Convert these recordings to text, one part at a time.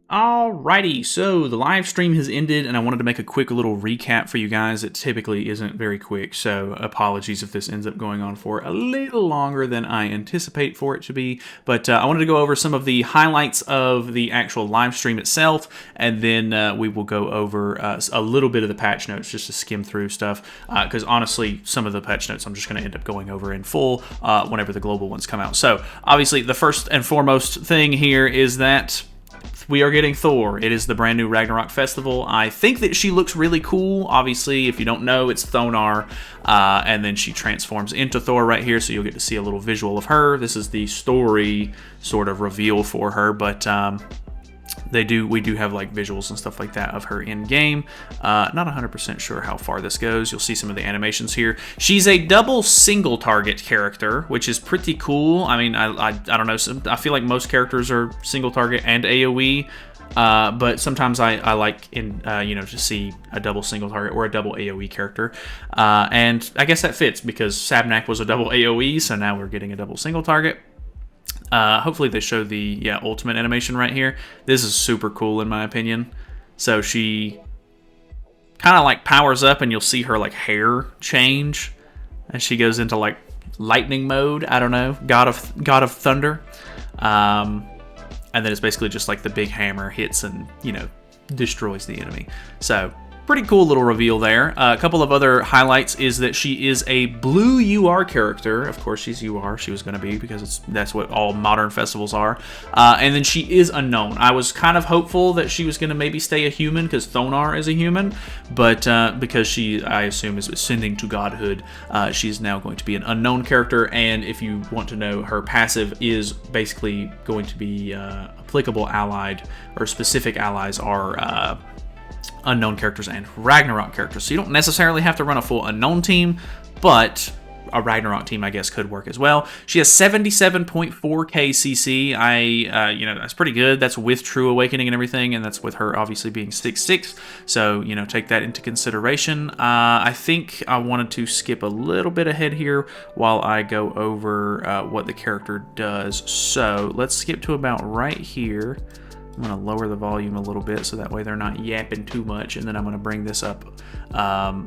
Alrighty, so the live stream has ended, and I wanted to make a quick little recap for you guys. It typically isn't very quick, so apologies if this ends up going on for a little longer than I anticipate for it to be. But I wanted to go over some of the highlights of the actual live stream itself, and then we will go over a little bit of the patch notes just to skim through stuff. Because honestly, some of the patch notes I'm just going to end up going over in full whenever the global ones come out. So obviously, the first and foremost thing here is that we are getting Thor. It is the brand new Ragnarok Festival. I think that she looks really cool. Obviously, if you don't know, it's Thonar, and then she transforms into Thor right here, so you'll get to see a little visual of her. This is the story sort of reveal for her, but we do have like visuals and stuff like that of her in game. Not 100% sure how far this goes. You'll see some of the animations here. She's a double single target character, which is pretty cool. I mean, I don't know. I feel like most characters are single target and AoE. But sometimes I like to see a double single target or a double AoE character, and I guess that fits because Sabnak was a double AoE, so now we're getting a double single target. Hopefully they show the ultimate animation right here. This is super cool in my opinion. So she kind of like powers up, and you'll see her like hair change as she goes into like lightning mode. I don't know, god of thunder. And then it's basically just like the big hammer hits and destroys the enemy. So pretty cool little reveal there. A couple of other highlights is that she is a blue UR character. Of course, she's UR. She was going to be because that's what all modern festivals are. And then she is unknown. I was kind of hopeful that she was going to maybe stay a human because Thonar is a human, but because she, I assume, is ascending to godhood, she's now going to be an unknown character. And if you want to know, her passive is basically going to be applicable allied or specific allies are unknown characters and Ragnarok characters. So you don't necessarily have to run a full unknown team, but a Ragnarok team, I guess, could work as well. She has 77.4k CC. That's pretty good. That's with True Awakening and everything, and that's with her obviously being 6'6". So, take that into consideration. I think I wanted to skip a little bit ahead here while I go over what the character does. So let's skip to about right here. I'm going to lower the volume a little bit so that way they're not yapping too much, and then I'm going to bring this up, I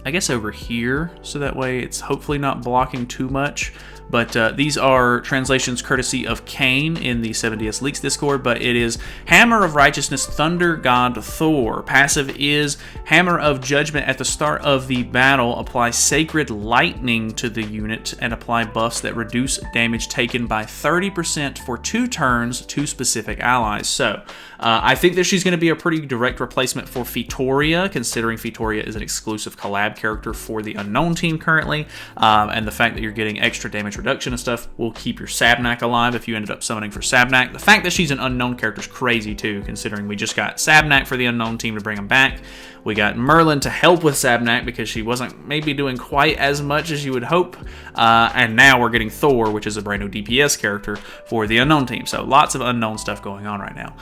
guess over here, so that way it's hopefully not blocking too much. But these are translations courtesy of Kane in the 7DS Leaks Discord, but it is Hammer of Righteousness, Thunder God Thor. Passive is Hammer of Judgment. At the start of the battle, apply Sacred Lightning to the unit and apply buffs that reduce damage taken by 30% for 2 turns to specific allies. So I think that she's going to be a pretty direct replacement for Fitoria, considering Fitoria is an exclusive collab character for the Unknown team currently, and the fact that you're getting extra damage reduction and stuff will keep your Sabnak alive if you ended up summoning for Sabnak. The fact that she's an unknown character is crazy too, considering we just got Sabnak for the Unknown team to bring him back. We got Merlin to help with Sabnak because she wasn't maybe doing quite as much as you would hope. And now we're getting Thor, which is a brand new DPS character for the Unknown team. So lots of unknown stuff going on right now.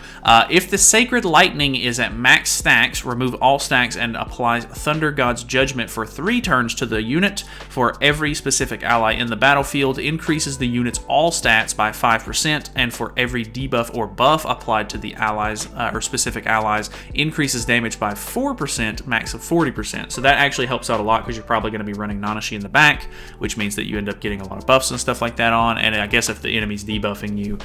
If the Sacred Lightning is at max stacks, remove all stacks and apply Thunder God's Judgment for 3 turns to the unit for every specific ally in the battlefield. Increases the unit's all stats by 5%, and for every debuff or buff applied to the allies or specific allies, increases damage by 4%. Max of 40%. So that actually helps out a lot because you're probably going to be running Nanashi in the back, which means that you end up getting a lot of buffs and stuff like that on. And I guess if the enemy's debuffing you,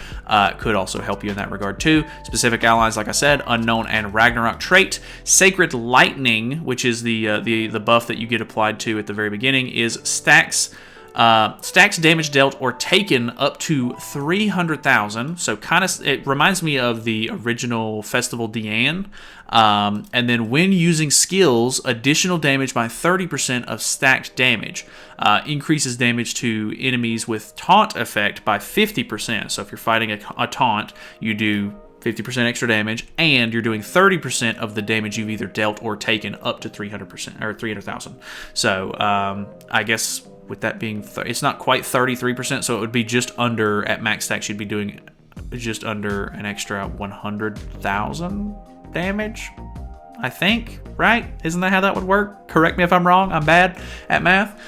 could also help you in that regard too. Specific allies, like I said, Unknown and Ragnarok trait. Sacred Lightning, which is the buff that you get applied to at the very beginning, is stacks damage dealt or taken up to 300,000. So kind of, it reminds me of the original Festival Diane. And then when using skills, additional damage by 30% of stacked damage. Increases damage to enemies with taunt effect by 50%. So if you're fighting a taunt, you do 50% extra damage, and you're doing 30% of the damage you've either dealt or taken up to 300% or 300,000. So I guess with that being, it's not quite 33%, so it would be just under, at max stacks, you'd be doing just under an extra 100,000 damage, I think, right? Isn't that how that would work? Correct me if I'm wrong, I'm bad at math.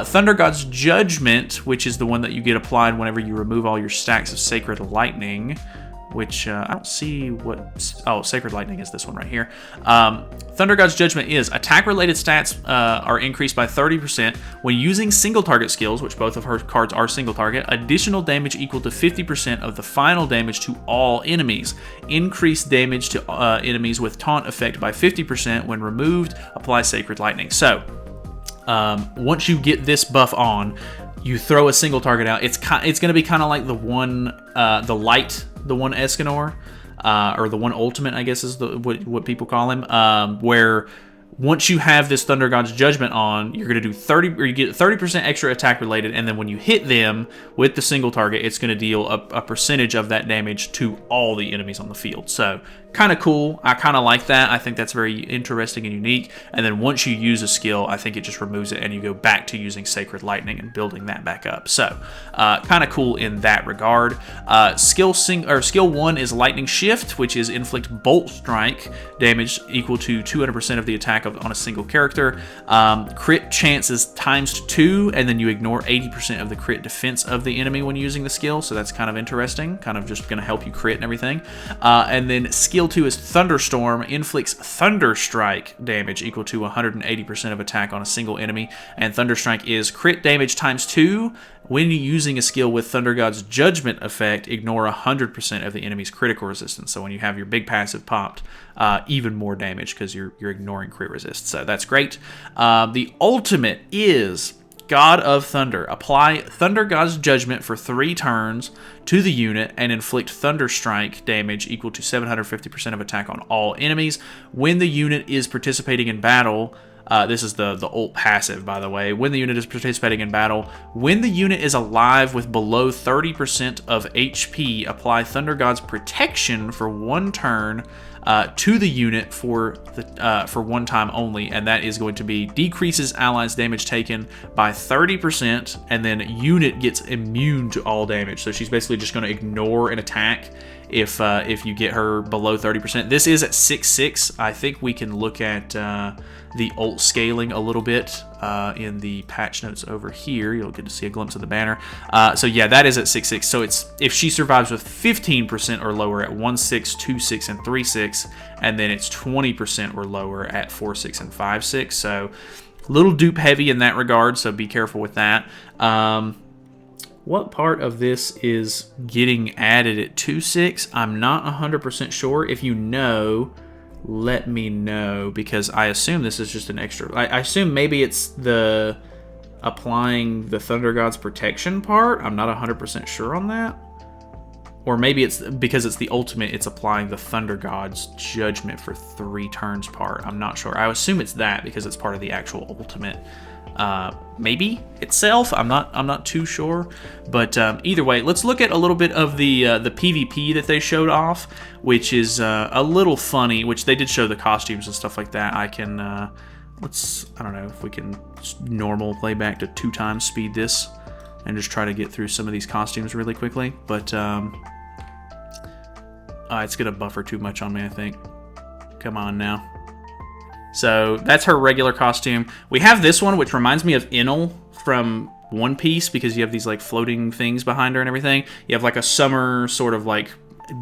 Thunder God's Judgment, which is the one that you get applied whenever you remove all your stacks of Sacred Lightning. which I don't see what... Oh, Sacred Lightning is this one right here. Thunder God's Judgment is attack-related stats are increased by 30% when using single-target skills, which both of her cards are single-target. Additional damage equal to 50% of the final damage to all enemies. Increased damage to enemies with taunt effect by 50% when removed. Apply Sacred Lightning. So, once you get this buff on, you throw a single target out. It's going to be kind of like the one Escanor, or the one ultimate, I guess is what people call him, where once you have this Thunder God's Judgment on, you're going to do 30, or you get 30% extra attack related, and then when you hit them with the single target, it's going to deal a percentage of that damage to all the enemies on the field. So, kind of cool. I kind of like that. I think that's very interesting and unique. And then once you use a skill, I think it just removes it, and you go back to using Sacred Lightning and building that back up. So, kind of cool in that regard. Skill 1 is Lightning Shift, which is inflict Bolt Strike damage equal to 200% of the attack on a single character. Crit chance is ×2, and then you ignore 80% of the crit defense of the enemy when using the skill. So that's kind of interesting. Kind of just going to help you crit and everything. And then Skill 2 is Thunderstorm, inflicts Thunderstrike damage equal to 180% of attack on a single enemy, and Thunderstrike is crit damage ×2. When using a skill with Thunder God's Judgment effect, ignore 100% of the enemy's critical resistance. So when you have your big passive popped, even more damage because you're ignoring crit resist. So that's great. The ultimate is God of Thunder. Apply Thunder God's Judgment for 3 turns to the unit and inflict Thunderstrike damage equal to 750% of attack on all enemies. When the unit is participating in battle, this is the ult passive, by the way. When the unit is participating in battle, when the unit is alive with below 30% of HP, apply Thunder God's Protection for 1 turn to the unit for 1 time only, and that is going to be decreases allies' damage taken by 30%, and then unit gets immune to all damage. So she's basically just going to ignore an attack if you get her below 30%. This is at 6/6. I think we can look at the ult scaling a little bit in the patch notes over here. You'll get to see a glimpse of the banner. So yeah, that is at 6/6. So it's if she survives with 15% or lower at 1/6, 2/6, and 3/6, and then it's 20% or lower at 4/6 and 5/6. So a little dupe heavy in that regard. So be careful with that. What part of this is getting added at 2/6? I'm not 100% sure. If you know, let me know, because I assume this is just an extra. I assume maybe it's the applying the Thunder God's Protection part. I'm not 100% sure on that. Or maybe it's because it's the ultimate, it's applying the Thunder God's Judgment for 3 turns part. I'm not sure. I assume it's that because it's part of the actual ultimate. Maybe itself. I'm not too sure, but either way, let's look at a little bit of the PvP that they showed off, which is a little funny. Which they did show the costumes and stuff like that. I can I don't know if we can normal playback to 2 times speed this and just try to get through some of these costumes really quickly. But it's gonna buffer too much on me, I think. Come on now. So that's her regular costume. We have this one, which reminds me of Enel from One Piece, because you have these like floating things behind her and everything. You have like a summer sort of like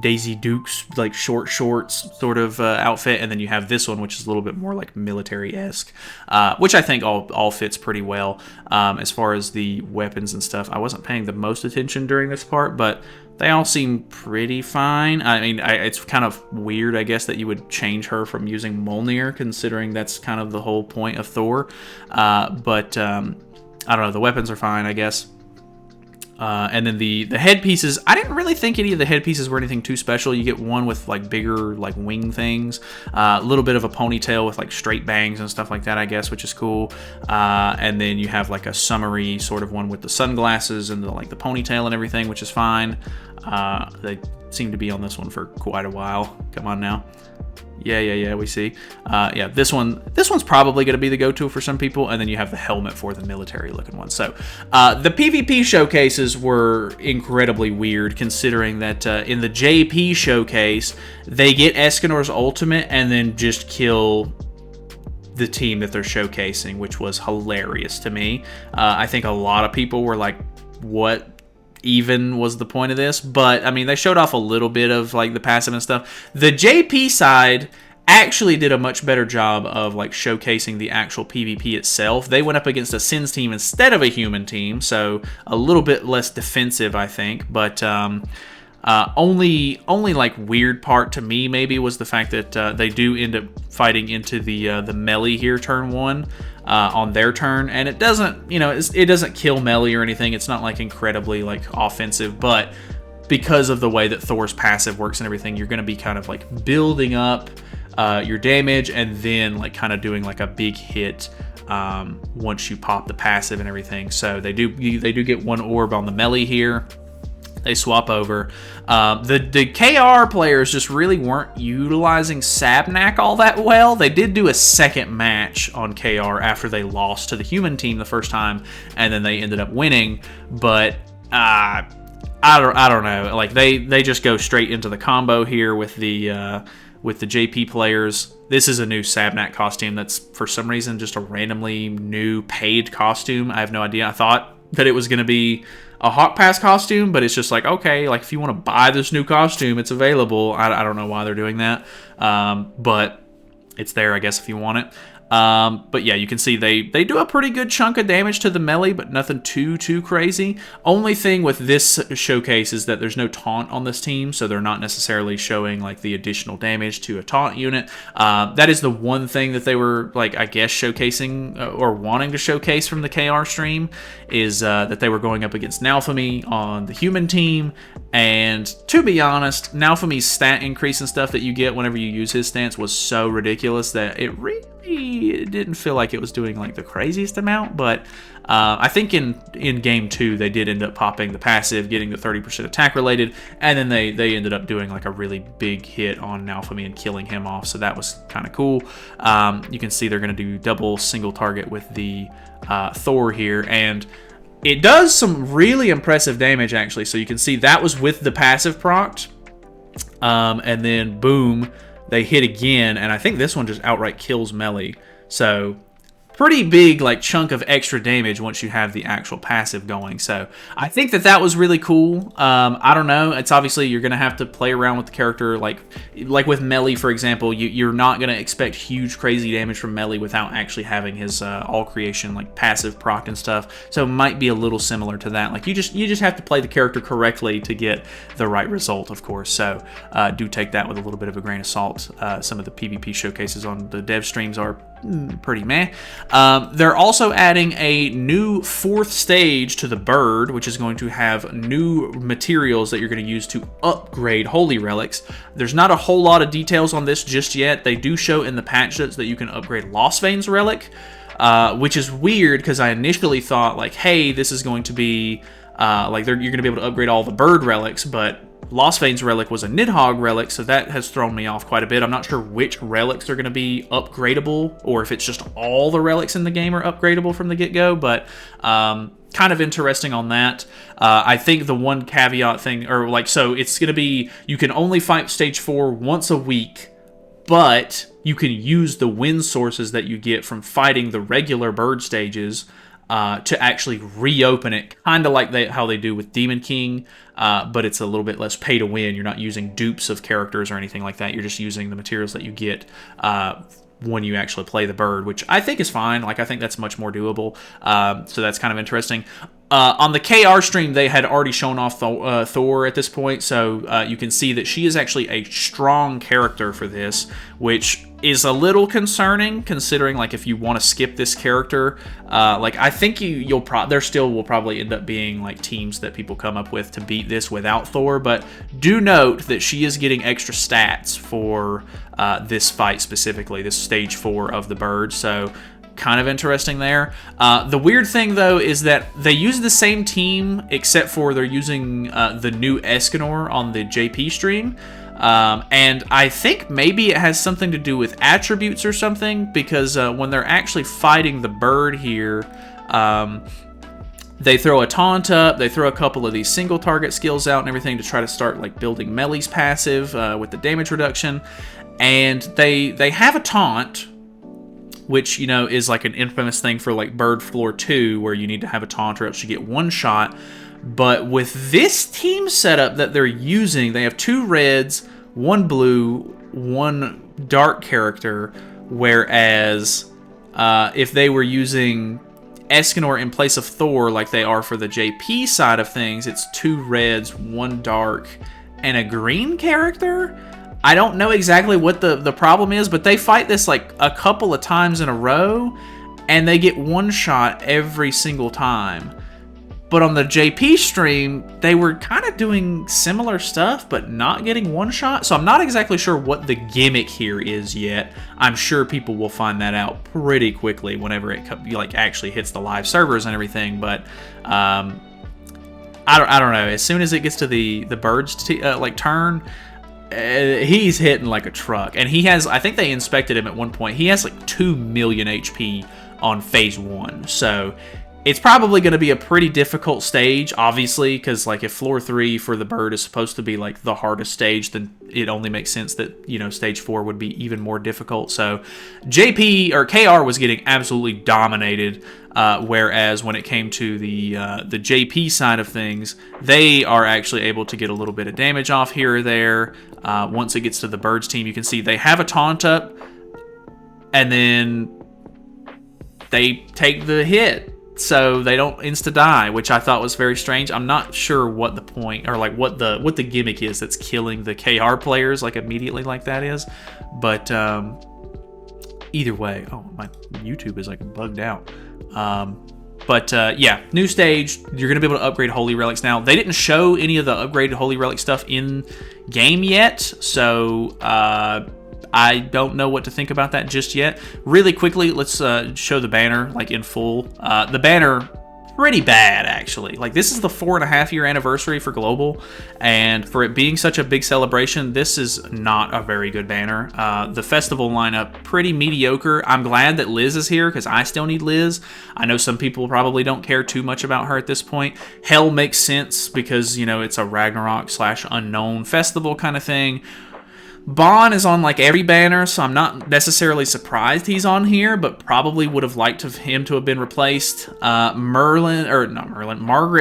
Daisy Dukes, like short shorts sort of outfit, and then you have this one, which is a little bit more like military-esque, which I think all fits pretty well. As far as the weapons and stuff, I wasn't paying the most attention during this part, but they all seem pretty fine. I mean, it's kind of weird, I guess, that you would change her from using Mjolnir, considering that's kind of the whole point of Thor. But I don't know, the weapons are fine, I guess. And then the headpieces, I didn't really think any of the headpieces were anything too special. You get one with like bigger like wing things, a little bit of a ponytail with like straight bangs and stuff like that, I guess, which is cool. And then you have like a summery sort of one with the sunglasses and the ponytail and everything, which is fine. They seem to be on this one for quite a while. Come on now. Yeah, we see. Yeah, this one's probably going to be the go-to for some people, and then you have the helmet for the military-looking one. So, the PvP showcases were incredibly weird, considering that in the JP showcase, they get Escanor's ultimate and then just kill the team that they're showcasing, which was hilarious to me. I think a lot of people were like, what even was the point of this. But, I mean, they showed off a little bit of, like, the passive and stuff. The JP side actually did a much better job of, like, showcasing the actual PvP itself. They went up against a Sins team instead of a human team, so a little bit less defensive, I think. But only like weird part to me maybe was the fact that they do end up fighting into the melee here turn 1 on their turn, and it doesn't, you know, it doesn't kill melee or anything. It's not like incredibly like offensive, but because of the way that Thor's passive works and everything, you're going to be kind of like building up your damage and then like kind of doing like a big hit once you pop the passive and everything. So they do get 1 orb on the melee here. They swap over. The KR players just really weren't utilizing Sabnak all that well. They did do a second match on KR after they lost to the human team the first time, and then they ended up winning. But I don't know. Like they just go straight into the combo here with the JP players. This is a new Sabnak costume that's for some reason just a randomly new paid costume. I have no idea. I thought that it was going to be a Hawk Pass costume, but it's just like, okay, like if you want to buy this new costume, it's available. I don't know why they're doing that, but it's there, I guess, if you want it. But yeah, you can see they do a pretty good chunk of damage to the melee, but nothing too crazy. Only thing with this showcase is that there's no taunt on this team, so they're not necessarily showing like the additional damage to a taunt unit. That is the one thing that they were like, I guess, showcasing or wanting to showcase from the KR stream is that they were going up against Naofumi on the human team. And to be honest, Naofumi's stat increase and stuff that you get whenever you use his stance was so ridiculous that it really didn't feel like it was doing like the craziest amount. But I think in game 2 they did end up popping the passive, getting the 30% attack related, and then they ended up doing like a really big hit on Naofumi and killing him off, so that was kind of cool. You can see they're going to do double single target with the Thor here, and it does some really impressive damage actually. So you can see that was with the passive procced, and then boom, they hit again, and I think this one just outright kills melee. So pretty big like chunk of extra damage once you have the actual passive going. So I think that was really cool. I don't know. It's obviously you're gonna have to play around with the character. Like with melee, for example, you're not gonna expect huge crazy damage from melee without actually having his all creation like passive proc and stuff. So it might be a little similar to that. Like you just have to play the character correctly to get the right result, of course. So do take that with a little bit of a grain of salt. Some of the PvP showcases on the dev streams are pretty meh. They're also adding a new 4th stage to the bird, which is going to have new materials that you're going to use to upgrade Holy Relics. There's not a whole lot of details on this just yet. They do show in the patch notes that you can upgrade Lost Veins Relic, which is weird because I initially thought like, hey, this is going to be like you're going to be able to upgrade all the bird relics, but Lost Veins Relic was a Nidhogg relic, so that has thrown me off quite a bit. I'm not sure which relics are going to be upgradable, or if it's just all the relics in the game are upgradable from the get-go, but kind of interesting on that. I think the one caveat thing, or like, so it's going to be, you can only fight Stage 4 once a week, but you can use the win sources that you get from fighting the regular bird stages to actually reopen it, kind of like how they do with Demon King, but it's a little bit less pay to win. You're not using dupes of characters or anything like that. You're just using the materials that you get when you actually play the bird, which I think is fine. Like, I think that's much more doable. So that's kind of interesting. On the KR stream, they had already shown off Thor at this point, so you can see that she is actually a strong character for this, which is a little concerning considering, like, if you want to skip this character, like, I think there still will probably end up being like teams that people come up with to beat this without Thor, but do note that she is getting extra stats for this fight specifically, this stage 4 of the bird, so kind of interesting there. The weird thing though is that they use the same team, except for they're using the new Escanor on the JP stream. And I think maybe it has something to do with attributes or something, because when they're actually fighting the bird here, they throw a taunt up, they throw a couple of these single target skills out and everything to try to start like building melee's passive with the damage reduction. And they have a taunt, which, you know, is like an infamous thing for like Bird Floor 2, where you need to have a taunt or else you get one shot. But with this team setup that they're using, they have 2 reds, 1 blue, 1 dark character, whereas if they were using Escanor in place of Thor like they are for the JP side of things, it's 2 reds, 1 dark, and a green character? I don't know exactly what the problem is, but they fight this like a couple of times in a row, and they get one shot every single time. But on the JP stream, they were kind of doing similar stuff, but not getting one shot. So I'm not exactly sure what the gimmick here is yet. I'm sure people will find that out pretty quickly whenever it like actually hits the live servers and everything. But I don't know. As soon as it gets to the birds like turn, he's hitting like a truck. And he has, I think they inspected him at one point. He has like 2 million HP on phase 1. So it's probably going to be a pretty difficult stage, obviously, because like if floor 3 for the bird is supposed to be like the hardest stage, then it only makes sense that, you know, stage 4 would be even more difficult. So JP or KR was getting absolutely dominated, whereas when it came to the JP side of things, they are actually able to get a little bit of damage off here or there. Once it gets to the birds team, you can see they have a taunt up, and then they take the hit. So they don't insta-die, which I thought was very strange. I'm not sure what the point, or like what the gimmick is that's killing the KR players like immediately like that is. But either way, oh, my YouTube is like bugged out. Yeah, new stage. You're going to be able to upgrade Holy Relics now. They didn't show any of the upgraded Holy Relic stuff in game yet, so I don't know what to think about that just yet. Really quickly, let's show the banner like in full. The banner, pretty bad actually. Like this is the 4.5 year anniversary for Global, and for it being such a big celebration, this is not a very good banner. The festival lineup, pretty mediocre. I'm glad that Liz is here because I still need Liz. I know some people probably don't care too much about her at this point. Hell makes sense because, you know, it's a Ragnarok / unknown festival kind of thing. Bon is on like every banner, so I'm not necessarily surprised he's on here, but probably would have liked him to have been replaced. Margaret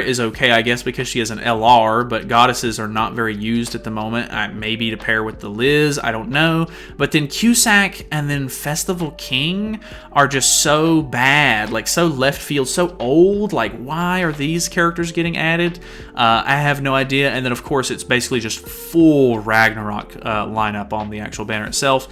is okay, I guess, because she has an LR, but goddesses are not very used at the moment. Maybe to pair with the Liz, I don't know. But then Cusack and then Festival King are just so bad, like so left field, so old. Like, why are these characters getting added? I have no idea. And then, of course, it's basically just full Ragnarok lineup on the actual banner itself.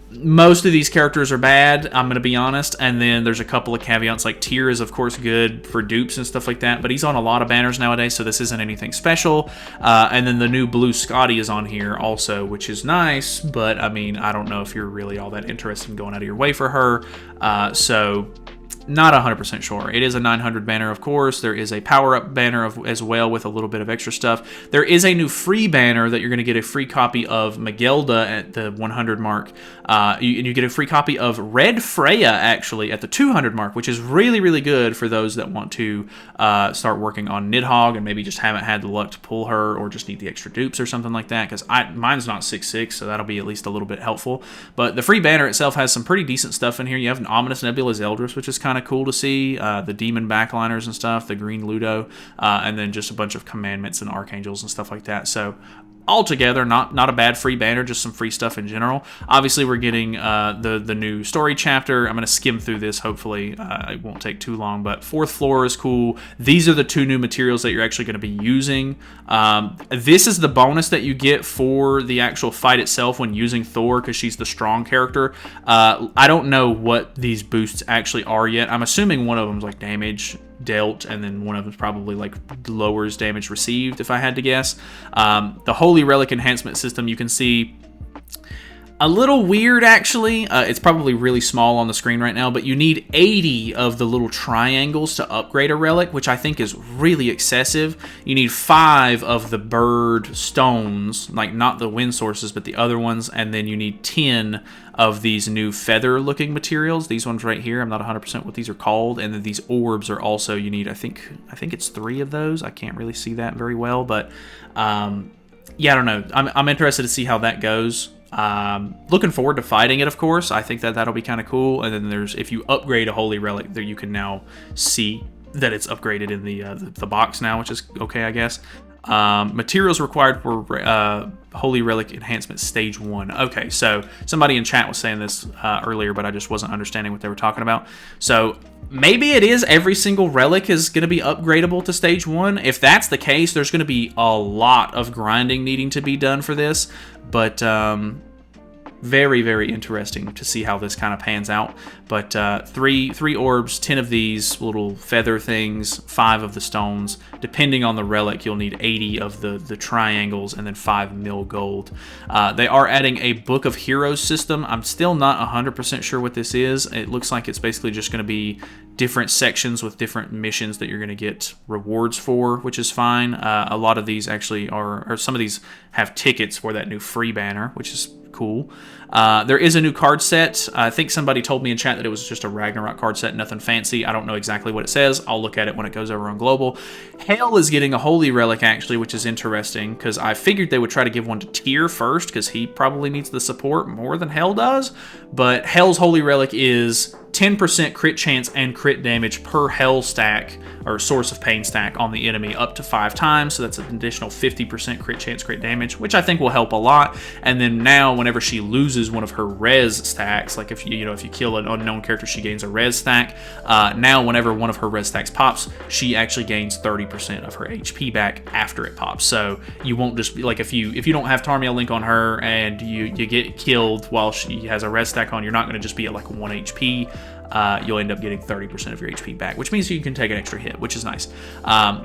Most of these characters are bad, I'm going to be honest, and then there's a couple of caveats, like Tyr is of course good for dupes and stuff like that, but he's on a lot of banners nowadays, so this isn't anything special. And then the new Blue Scotty is on here also, which is nice, but I mean, I don't know if you're really all that interested in going out of your way for her, so not 100% sure. It is a 900 banner, of course. There is a power-up banner as well with a little bit of extra stuff. There is a new free banner that you're going to get a free copy of Magelda at the 100 mark. And you get a free copy of Red Freya, actually, at the 200 mark, which is really, really good for those that want to start working on Nidhogg and maybe just haven't had the luck to pull her or just need the extra dupes or something like that, because mine's not 6/6, so that'll be at least a little bit helpful. But the free banner itself has some pretty decent stuff in here. You have an Ominous Nebula's Eldris, which is kind of cool to see, the demon backliners and stuff, the green Ludo, and then just a bunch of commandments and archangels and stuff like that. So altogether, not a bad free banner, just some free stuff in general. Obviously, we're getting the new story chapter. I'm going to skim through this, hopefully. It won't take too long, but fourth floor is cool. These are the 2 new materials that you're actually going to be using. This is the bonus that you get for the actual fight itself when using Thor, because she's the strong character. I don't know what these boosts actually are yet. I'm assuming one of them is like damage dealt, and then one of them probably like lowers damage received, if I had to guess. The Holy Relic enhancement system, you can see a little weird actually. It's probably really small on the screen right now, but you need 80 of the little triangles to upgrade a relic, which I think is really excessive. You need 5 of the bird stones, like not the wind sources, but the other ones, and then you need 10 of these new feather looking materials. These ones right here, I'm not 100% what these are called. And then these orbs are also, you need, I think it's 3 of those. I can't really see that very well, but yeah, I don't know. I'm interested to see how that goes. Looking forward to fighting it, of course. I think that'll be kind of cool. And then if you upgrade a Holy Relic, there you can now see that it's upgraded in the box now, which is okay, I guess. Materials required for Holy Relic Enhancement Stage 1. Okay, so somebody in chat was saying this earlier, but I just wasn't understanding what they were talking about. So maybe it is every single relic is going to be upgradable to Stage 1. If that's the case, there's going to be a lot of grinding needing to be done for this, but very, very interesting to see how this kind of pans out. But three orbs, 10 of these little feather things, 5 of the stones. Depending on the relic, you'll need 80 of the triangles, and then 5 mil gold. They are adding a Book of Heroes system. I'm still not 100% sure what this is. It looks like it's basically just going to be different sections with different missions that you're going to get rewards for, which is fine. A lot of these actually or some of these have tickets for that new free banner, which is cool. There is a new card set. I think somebody told me in chat that it was just a Ragnarok card set, nothing fancy. I don't know exactly what it says. I'll look at it when it goes over on Global. Hell is getting a Holy Relic, actually, which is interesting, because I figured they would try to give one to Tyr first, because he probably needs the support more than Hell does. But Hell's Holy Relic is 10% crit chance and crit damage per Hell stack, or Source of Pain stack, on the enemy up to 5 times. So that's an additional 50% crit chance, crit damage, which I think will help a lot. And then now, whenever she loses one of her res stacks, like if you kill an unknown character, she gains a res stack. Now, whenever one of her res stacks pops, she actually gains 30% of her HP back after it pops. So you won't just be like, if you don't have Tarmiel Link on her and you get killed while she has a res stack on, you're not going to just be at like 1 HP. You'll end up getting 30% of your HP back, which means you can take an extra hit, which is nice.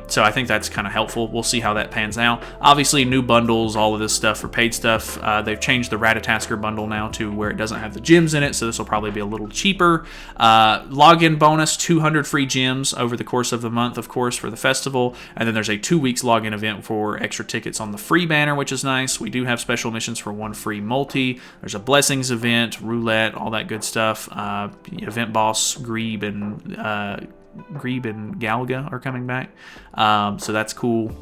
So I think that's kind of helpful. We'll see how that pans out. Obviously, new bundles, all of this stuff for paid stuff. They've changed the Ratatasker bundle now to where it doesn't have the gems in it, so this will probably be a little cheaper. Login bonus, 200 free gems over the course of the month, of course, for the festival. And then there's a 2 weeks login event for extra tickets on the free banner, which is nice. We do have special missions for 1 free multi. There's a blessings event, roulette, all that good stuff. Event boss Grebe and Galga are coming back, so that's cool.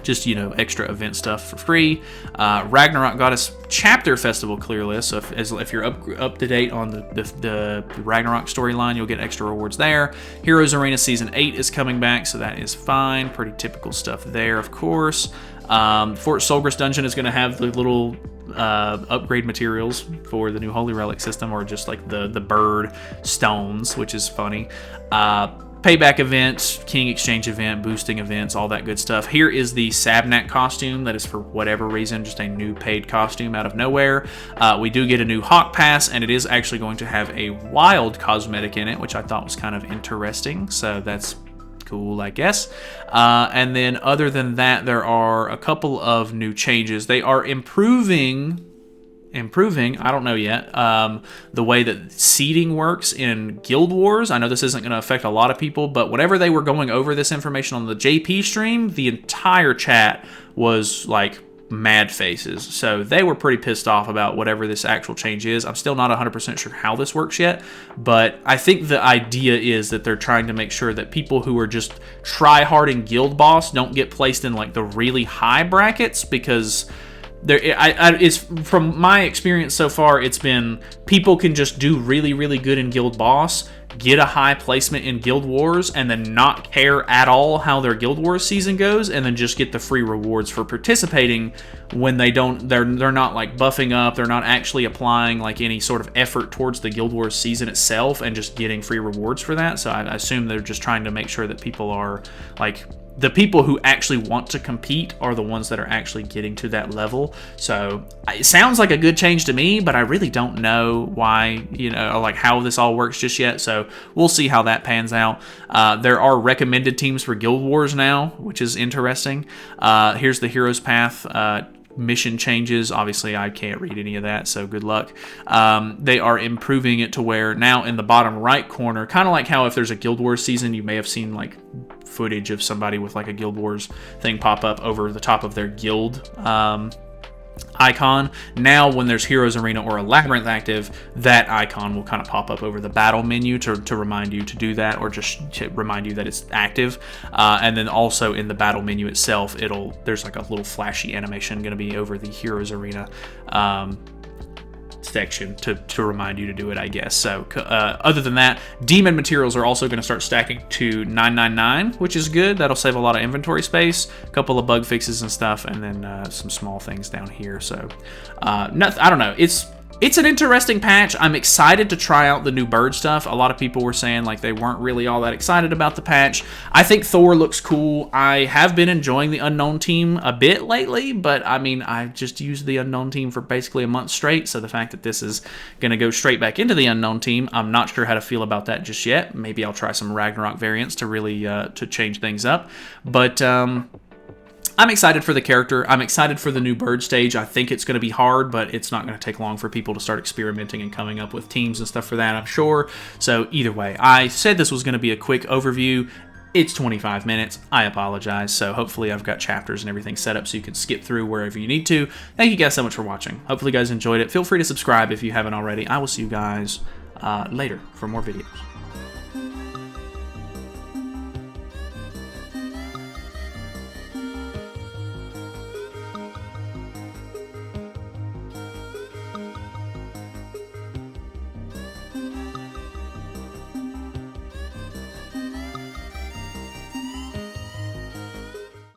Just, extra event stuff for free. Ragnarok Goddess Chapter Festival clear list. So if you're up to date on the Ragnarok storyline, you'll get extra rewards there. Heroes Arena Season 8 is coming back, so that is fine. Pretty typical stuff there, of course. Fort Solgris Dungeon is going to have the little upgrade materials for the new Holy Relic system, or just like the bird stones, which is funny. Payback event, King Exchange event, boosting events, all that good stuff. Here is the Sabnak costume. That is, for whatever reason, just a new paid costume out of nowhere. We do get a new Hawk Pass, and it is actually going to have a wild cosmetic in it, which I thought was kind of interesting. So that's cool, I guess. And then other than that, there are a couple of new changes. They are improving, I don't know yet, the way that seeding works in Guild Wars. I know this isn't going to affect a lot of people, but whenever they were going over this information on the JP stream, the entire chat was like mad faces. So they were pretty pissed off about whatever this actual change is. I'm still not 100% sure how this works yet, but I think the idea is that they're trying to make sure that people who are just try-harding Guild Boss don't get placed in like the really high brackets, because it's from my experience so far, it's been people can just do really, really good in Guild Boss, get a high placement in Guild Wars, and then not care at all how their Guild Wars season goes, and then just get the free rewards for participating when they're not like buffing up, they're not actually applying like any sort of effort towards the Guild Wars season itself, and just getting free rewards for that. So I assume they're just trying to make sure that people are like, the people who actually want to compete are the ones that are actually getting to that level. So it sounds like a good change to me, but I really don't know why, like how this all works just yet. So we'll see how that pans out. There are recommended teams for Guild Wars now, which is interesting. Here's the Heroes Path mission changes. Obviously, I can't read any of that, so good luck. They are improving it to where now in the bottom right corner, kind of like how if there's a Guild Wars season, you may have seen like footage of somebody with like a Guild Wars thing pop up over the top of their guild icon. Now when there's Heroes Arena or a Labyrinth active, that icon will kind of pop up over the battle menu to remind you to do that, or just to remind you that it's active. And then also in the battle menu itself, there's like a little flashy animation going to be over the Heroes Arena section to remind you to do it, I guess. So other than that, demon materials are also going to start stacking to 999, which is good. That'll save a lot of inventory space, a couple of bug fixes and stuff, and then some small things down here. So I don't know. It's an interesting patch. I'm excited to try out the new bird stuff. A lot of people were saying like they weren't really all that excited about the patch. I think Thor looks cool. I have been enjoying the Unknown Team a bit lately, but I mean, I've just used the Unknown Team for basically a month straight, so the fact that this is going to go straight back into the Unknown Team, I'm not sure how to feel about that just yet. Maybe I'll try some Ragnarok variants to really to change things up. But I'm excited for the character. I'm excited for the new bird stage. I think it's going to be hard, but it's not going to take long for people to start experimenting and coming up with teams and stuff for that, I'm sure. So either way, I said this was going to be a quick overview. It's 25 minutes. I apologize. So hopefully I've got chapters and everything set up so you can skip through wherever you need to. Thank you guys so much for watching. Hopefully you guys enjoyed it. Feel free to subscribe if you haven't already. I will see you guys later for more videos.